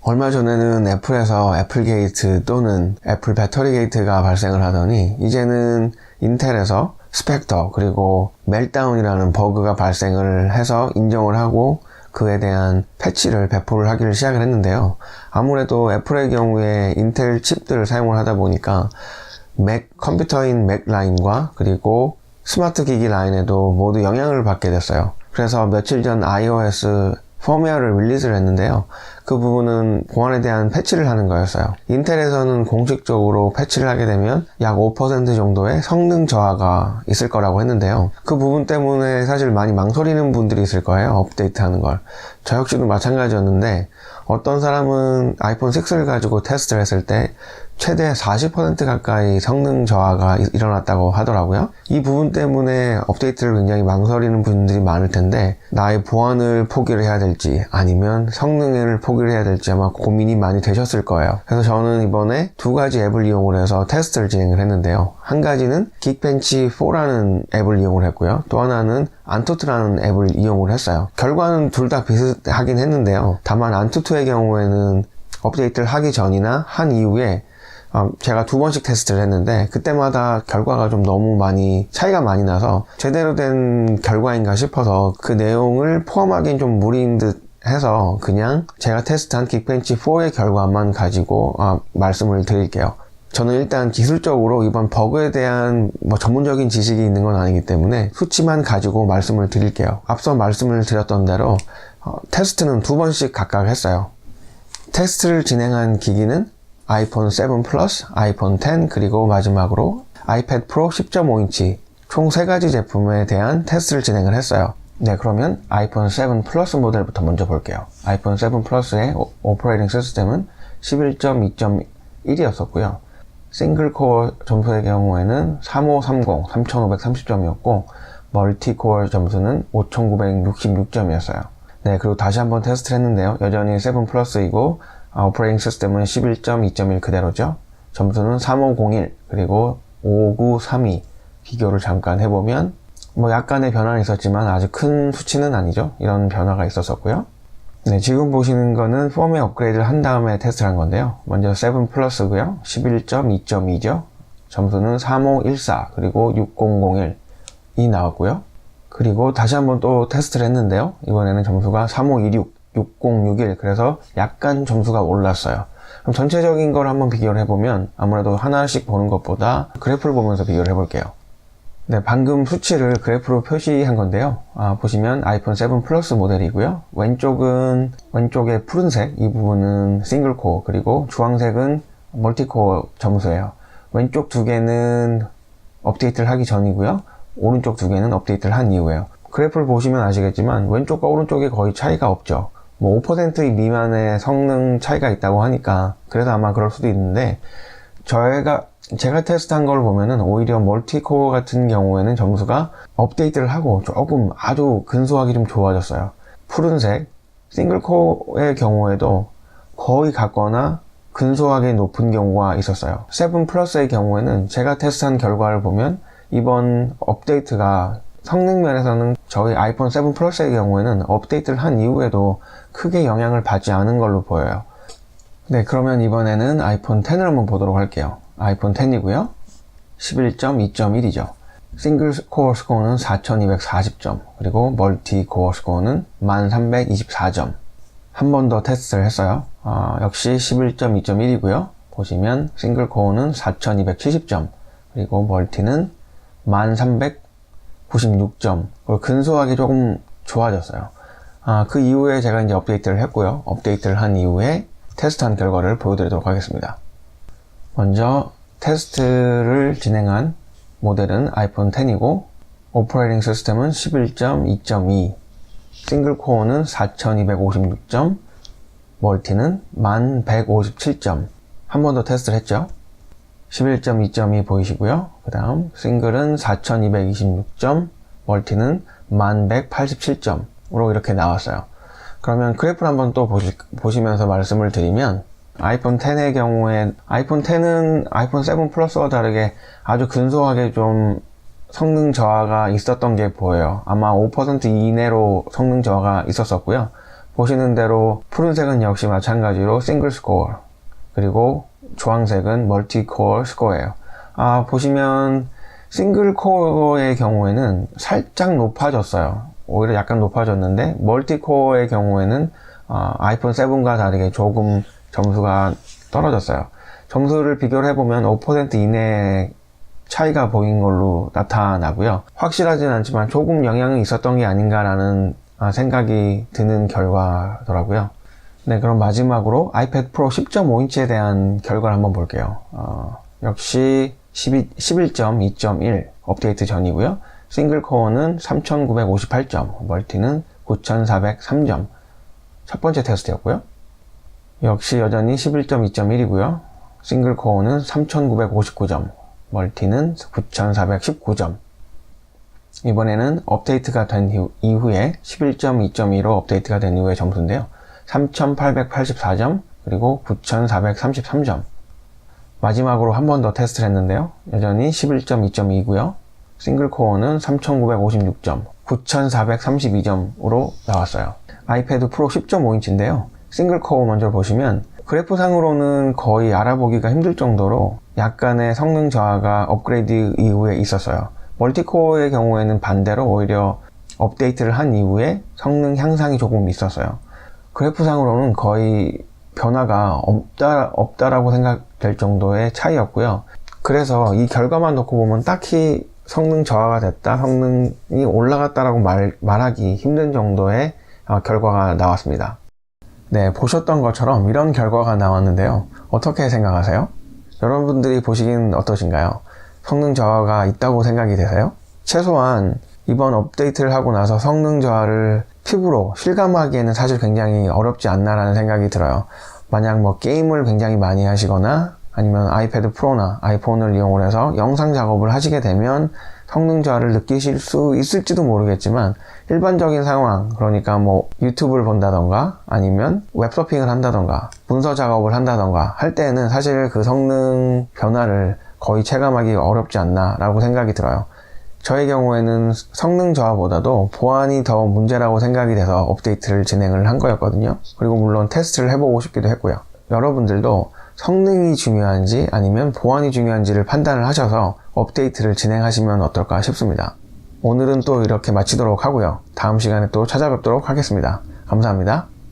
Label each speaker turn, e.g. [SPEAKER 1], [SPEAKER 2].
[SPEAKER 1] 얼마 전에는 애플에서 애플게이트 또는 애플 배터리 게이트가 발생을 하더니 이제는 인텔에서 스펙터 그리고 멜다운이라는 버그가 발생을 해서 인정을 하고 그에 대한 패치를 배포를 하기를 시작을 했는데요. 아무래도 애플의 경우에 인텔 칩들을 사용을 하다 보니까 컴퓨터인 맥 라인과 그리고 스마트 기기 라인에도 모두 영향을 받게 됐어요. 그래서 며칠 전 iOS 펌웨어를 릴리즈를 했는데요. 그 부분은 보안에 대한 패치를 하는 거였어요. 인텔에서는 공식적으로 패치를 하게 되면 약 5% 정도의 성능 저하가 있을 거라고 했는데요. 그 부분 때문에 사실 많이 망설이는 분들이 있을 거예요. 업데이트하는 걸. 저 역시도 마찬가지였는데 어떤 사람은 아이폰 6를 가지고 테스트를 했을 때 최대 40% 가까이 성능 저하가 일어났다고 하더라고요. 이 부분 때문에 업데이트를 굉장히 망설이는 분들이 많을 텐데 나의 보안을 포기를 해야 될지 아니면 성능을 포기를 해야 될지 아마 고민이 많이 되셨을 거예요. 그래서 저는 이번에 두 가지 앱을 이용을 해서 테스트를 진행을 했는데요. 한 가지는 긱벤치4라는 앱을 이용을 했고요. 또 하나는 안투투라는 앱을 이용을 했어요. 결과는 둘 다 비슷하긴 했는데요. 다만 안투투의 경우에는 업데이트를 하기 전이나 한 이후에 제가 두 번씩 테스트를 했는데 그때마다 결과가 좀 너무 차이가 많이 나서 제대로 된 결과인가 싶어서 그 내용을 포함하기엔 좀 무리인 듯 해서 그냥 제가 테스트한 긱벤치4의 결과만 가지고 말씀을 드릴게요. 저는 일단 기술적으로 이번 버그에 대한 전문적인 지식이 있는 건 아니기 때문에 수치만 가지고 말씀을 드릴게요. 앞서 말씀을 드렸던 대로 테스트는 두 번씩 각각 했어요. 테스트를 진행한 기기는 아이폰 7 플러스, 아이폰 10, 그리고 마지막으로 아이패드 프로 10.5인치 총 3가지 제품에 대한 테스트를 진행을 했어요. 네, 그러면 아이폰 7 플러스 모델부터 먼저 볼게요. 아이폰 7 플러스의 오퍼레이팅 시스템은 11.2.1이었었고요. 싱글코어 점수의 경우에는 3530, 3530점이었고 멀티코어 점수는 5966점이었어요. 네, 그리고 다시 한번 테스트를 했는데요. 여전히 7 플러스이고 오퍼레이팅 시스템은 11.2.1 그대로죠. 점수는 3501 그리고 5932 비교를 잠깐 해보면 약간의 변화는 있었지만 아주 큰 수치는 아니죠. 이런 변화가 있었었고요. 네, 지금 보시는 거는 펌웨어 업그레이드를 한 다음에 테스트를 한 건데요. 먼저 7 플러스고요. 11.2.2죠. 점수는 3514 그리고 6001이 나왔고요. 그리고 다시 한번 또 테스트를 했는데요. 이번에는 점수가 3526, 6061 그래서 약간 점수가 올랐어요. 그럼 전체적인 걸 한번 비교를 해보면 아무래도 하나씩 보는 것보다 그래프를 보면서 비교를 해볼게요. 네, 방금 수치를 그래프로 표시한 건데요. 보시면 아이폰 7 플러스 모델이고요. 왼쪽에 푸른색 이 부분은 싱글코어 그리고 주황색은 멀티코어 점수예요. 왼쪽 두 개는 업데이트를 하기 전이고요. 오른쪽 두 개는 업데이트를 한 이후에요. 그래프를 보시면 아시겠지만 왼쪽과 오른쪽에 거의 차이가 없죠. 5% 미만의 성능 차이가 있다고 하니까 그래서 아마 그럴 수도 있는데 제가 테스트한 걸 보면은 오히려 멀티코어 같은 경우에는 점수가 업데이트를 하고 조금 아주 근소하게 좀 좋아졌어요. 푸른색 싱글코어의 경우에도 거의 같거나 근소하게 높은 경우가 있었어요. 7 플러스의 경우에는 제가 테스트한 결과를 보면 이번 업데이트가 성능 면에서는 저희 아이폰 7 플러스의 경우에는 업데이트를 한 이후에도 크게 영향을 받지 않은 걸로 보여요. 네, 그러면 이번에는 아이폰 10을 한번 보도록 할게요. 아이폰 10이고요. 11.2.1이죠. 싱글 코어 스코어는 4240점, 그리고 멀티 코어 스코어는 1324점. 한 번 더 테스트를 했어요. 역시 11.2.1이고요. 보시면 싱글 코어는 4270점, 그리고 멀티는 1396점. 근소하게 조금 좋아졌어요. 그 이후에 제가 이제 업데이트를 했고요. 업데이트를 한 이후에 테스트한 결과를 보여드리도록 하겠습니다. 먼저 테스트를 진행한 모델은 아이폰 10이고 오퍼레이팅 시스템은 11.2.2 싱글 코어는 4256점 멀티는 1157점 한 번 더 테스트를 했죠. 11.2.2 보이시고요. 그 다음 싱글은 4226점 멀티는 1187점으로 이렇게 나왔어요. 그러면 그래프를 한번 또 보시면서 말씀을 드리면 아이폰 10의 경우에 아이폰 10은 아이폰 7 플러스와 다르게 아주 근소하게 좀 성능 저하가 있었던 게 보여요. 아마 5% 이내로 성능 저하가 있었었고요. 보시는 대로 푸른색은 역시 마찬가지로 싱글 스코어, 그리고 주황색은 멀티 코어 스코어예요. 보시면 싱글 코어의 경우에는 살짝 높아졌어요. 오히려 약간 높아졌는데 멀티 코어의 경우에는 아이폰 7과 다르게 조금 점수가 떨어졌어요. 점수를 비교를 해보면 5% 이내의 차이가 보인 걸로 나타나고요. 확실하진 않지만 조금 영향이 있었던 게 아닌가라는 생각이 드는 결과더라고요. 네, 그럼 마지막으로 아이패드 프로 10.5인치에 대한 결과를 한번 볼게요. 역시 11.2.1 업데이트 전이고요. 싱글 코어는 3958점, 멀티는 9403점. 첫 번째 테스트였고요. 역시 여전히 11.2.1이고요. 싱글 코어는 3959점, 멀티는 9419점. 이번에는 업데이트가 된 이후에 11.2.2로 업데이트가 된 이후의 점수인데요. 3884점, 그리고 9433점. 마지막으로 한 번 더 테스트를 했는데요. 여전히 11.2.2고요. 싱글 코어는 3956점, 9432점으로 나왔어요. 아이패드 프로 10.5인치인데요. 싱글 코어 먼저 보시면 그래프상으로는 거의 알아보기가 힘들 정도로 약간의 성능 저하가 업그레이드 이후에 있었어요. 멀티코어의 경우에는 반대로 오히려 업데이트를 한 이후에 성능 향상이 조금 있었어요. 그래프상으로는 거의 변화가 없다라고 생각될 정도의 차이였고요. 그래서 이 결과만 놓고 보면 딱히 성능 저하가 됐다, 성능이 올라갔다라고 말하기 힘든 정도의 결과가 나왔습니다. 네, 보셨던 것처럼 이런 결과가 나왔는데요. 어떻게 생각하세요? 여러분들이 보시기엔 어떠신가요? 성능 저하가 있다고 생각이 되세요? 최소한 이번 업데이트를 하고 나서 성능 저하를 피부로 실감하기에는 사실 굉장히 어렵지 않나라는 생각이 들어요. 만약 게임을 굉장히 많이 하시거나 아니면 아이패드 프로나 아이폰을 이용해서 영상 작업을 하시게 되면 성능 저하를 느끼실 수 있을지도 모르겠지만 일반적인 상황, 그러니까 유튜브를 본다던가 아니면 웹서핑을 한다던가 문서 작업을 한다던가 할 때는 사실 그 성능 변화를 거의 체감하기 어렵지 않나 라고 생각이 들어요. 저의 경우에는 성능 저하보다도 보안이 더 문제라고 생각이 돼서 업데이트를 진행을 한 거였거든요. 그리고 물론 테스트를 해보고 싶기도 했고요. 여러분들도 성능이 중요한지 아니면 보안이 중요한지를 판단을 하셔서 업데이트를 진행하시면 어떨까 싶습니다. 오늘은 또 이렇게 마치도록 하고요. 다음 시간에 또 찾아뵙도록 하겠습니다. 감사합니다.